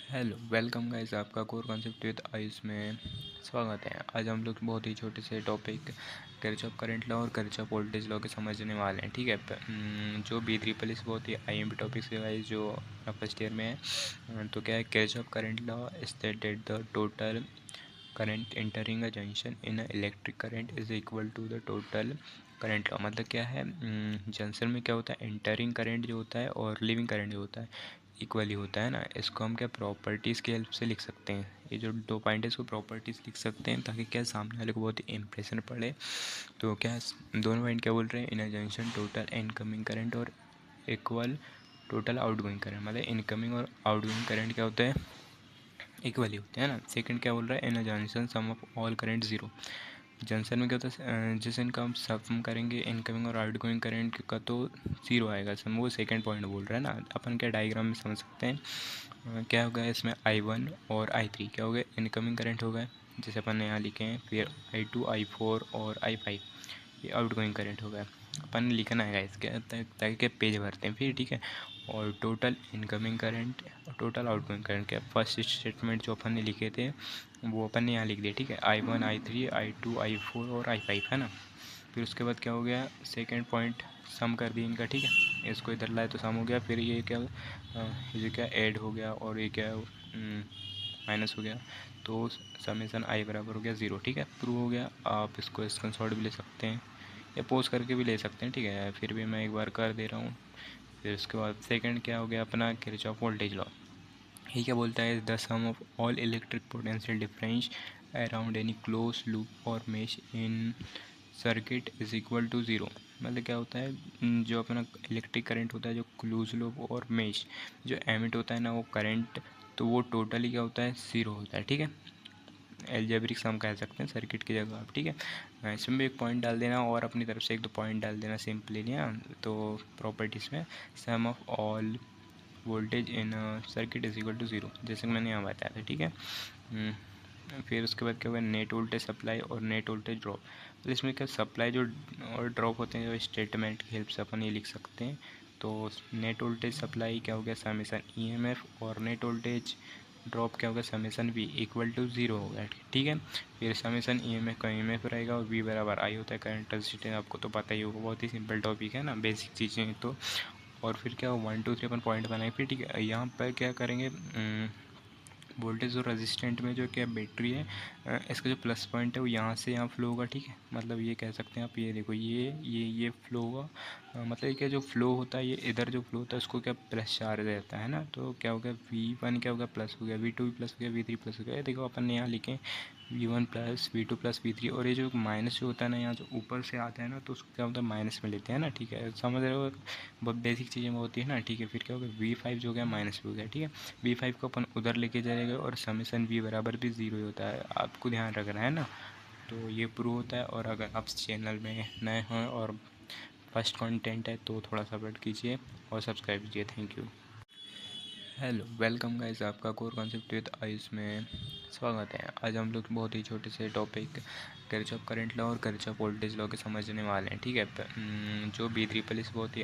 Hello welcome guys, आपका core concept with Ayush में स्वागत है। आज हम लोग बहुत ही छोटे से टॉपिक किरचॉफ करंट लॉ और किरचॉफ वोल्टेज लॉ के समझने वाले हैं। ठीक है, जो बी ट्रिपल इस बहुत ही आईएमपी टॉपिक्स है गाइस, जो फर्स्ट ईयर में है। तो क्या है, Kirchhoff current law stated the total current entering a junction in a electric current is equal to the total current law. मतलब क्या है, जंक्शन में क्या होता है, एंटरिंग करंट जो होता है और लिविंग करंट जो होता है इक्वली होता है ना। इसको हम क्या प्रॉपर्टीज़ की हेल्प से लिख सकते हैं। ये जो दो पॉइंट है इसको प्रॉपर्टीज़ लिख सकते हैं, ताकि क्या सामने वाले को बहुत ही इंप्रेशन पड़े। तो क्या दोनों पॉइंट क्या बोल रहे हैं, in a junction total incoming current और इक्वल टोटल आउटगोइंग करंट। मतलब इनकमिंग और आउटगोइंग करंट क्या होता है, इक्वली होते हैं ना। सेकंड क्या बोल रहा है, in a junction sum of all current zero. Junction में क्या होता है, जिस इनका हम सम करेंगे इनकमिंग और आउटगोइंग करंट का, तो जीरो आएगा सम। वो सेकंड पॉइंट बोल रहा है ना। अपन क्या डायग्राम में समझ सकते हैं। क्या हो गया इसमें, I1 और I3 क्या हो गए, इनकमिंग करंट हो गए जैसे अपन ने यहाँ लिखे हैं। फिर I2 I4 और I5 ये आउटगोइंग करंट हो गया। अपन ने लिखना है इसके ताकि क्या पेज भरते हैं फिर। ठीक है, और टोटल इनकमिंग करंट और टोटल आउटगोइंग करंट, क्या फर्स्ट स्टेटमेंट जो अपन ने लिखे थे वो अपन ने यहाँ लिख दिया। ठीक है, I1 I3 I2 I4 और I5 है ना। फिर उसके बाद क्या हो गया, सेकेंड पॉइंट सम कर दिया इनका। ठीक है, इसको इधर लाए तो सम हो गया। फिर ये क्या, ये क्या ऐड हो गया और ये क्या माइनस हो गया, तो समेसन आई बराबर हो गया ज़ीरो। ठीक है, प्रूव हो गया। आप इसको स्क्रीनशॉट भी ले सकते हैं या पोस्ट करके भी ले सकते हैं। ठीक है, फिर भी मैं एक बार कर दे रहा हूँ। फिर उसके बाद सेकंड क्या हो गया अपना, किरचॉफ वोल्टेज लॉ। ये क्या बोलता है, the sum of all electric potential difference around any close loop और mesh in circuit is equal to zero. मतलब क्या होता है, जो अपना इलेक्ट्रिक करंट होता है, जो क्लोज लूप और मेश जो एमिट होता है ना वो करंट, तो वो टोटली क्या होता है, ज़ीरो होता है। ठीक है, एल्जेब्रिक सम कह सकते हैं सर्किट की जगह आप। ठीक है, इसमें भी एक पॉइंट डाल देना और अपनी तरफ से एक दो पॉइंट डाल देना सिंपली ना। तो प्रॉपर्टीज़ में sum of all voltage in circuit is equal to zero, जैसे मैंने यहाँ बताया था। ठीक है, फिर उसके बाद क्या हुआ, नेट वोल्टेज सप्लाई और नेट वोल्टेज ड्रॉप। तो इसमें क्या सप्लाई जो और ड्रॉप होते हैं, जो स्टेटमेंट की हेल्प से अपन ये लिख सकते हैं। तो नेट वोल्टेज सप्लाई क्या हो गया, समेसन EMF, और नेट वोल्टेज ड्रॉप क्या होगा, summation V equal to zero होगा। ठीक है, फिर समेसन EMF का EMF रहेगा और V बराबर I होता है करंट रेजिस्टेंस। आपको तो पता ही होगा, बहुत ही सिंपल टॉपिक है ना, बेसिक चीज़ें तो। और फिर क्या 1 2 3 अपन पॉइंट बनाए। फिर ठीक है, यहाँ पर क्या करेंगे, वोल्टेज और रेजिस्टेंट में जो क्या बैटरी है, इसका जो प्लस पॉइंट है वो यहाँ से यहाँ फ्लो होगा। ठीक है, मतलब ये कह सकते हैं आप, ये देखो ये फ्लो होगा। मतलब ये क्या जो फ्लो होता है, ये इधर जो फ्लो होता है उसको क्या प्लस चार्ज रहता है ना। तो क्या हो गया, V1 क्या हो गया, प्लस हो गया, V2 भी प्लस हो गया, V3 प्लस हो गया। ये देखो अपन ने यहाँ लिखे V1 plus V2 plus V3। और ये जो माइनस जो होता है ना, यहाँ जो ऊपर से आता है ना, तो उसको क्या होता है, माइनस में लेते हैं ना। ठीक है, समझ रहे हो, बहुत बेसिक चीज़ें होती है ना। ठीक है, फिर क्या हो गया, V5 जो हो गया माइनस भी हो गया। ठीक है, V5 को अपन उधर लेके जाएगा और समेसन V बराबर भी ज़ीरो ही होता है, आपको ध्यान रखना है ना। तो ये प्रूव होता है। और अगर आप चैनल में नए हैं और फर्स्ट कंटेंट है तो थोड़ा सपोर्ट कीजिए और सब्सक्राइब कीजिए। Thank you. Hello welcome guys, आपका कोर कॉन्सेप्ट विद आयुष में स्वागत है। आज हम लोग बहुत ही छोटे से टॉपिक किरचॉफ करंट लॉ और किरचॉफ वोल्टेज लॉ के समझने वाले हैं। ठीक है, जो बी ट्रिपल इस बहुत ही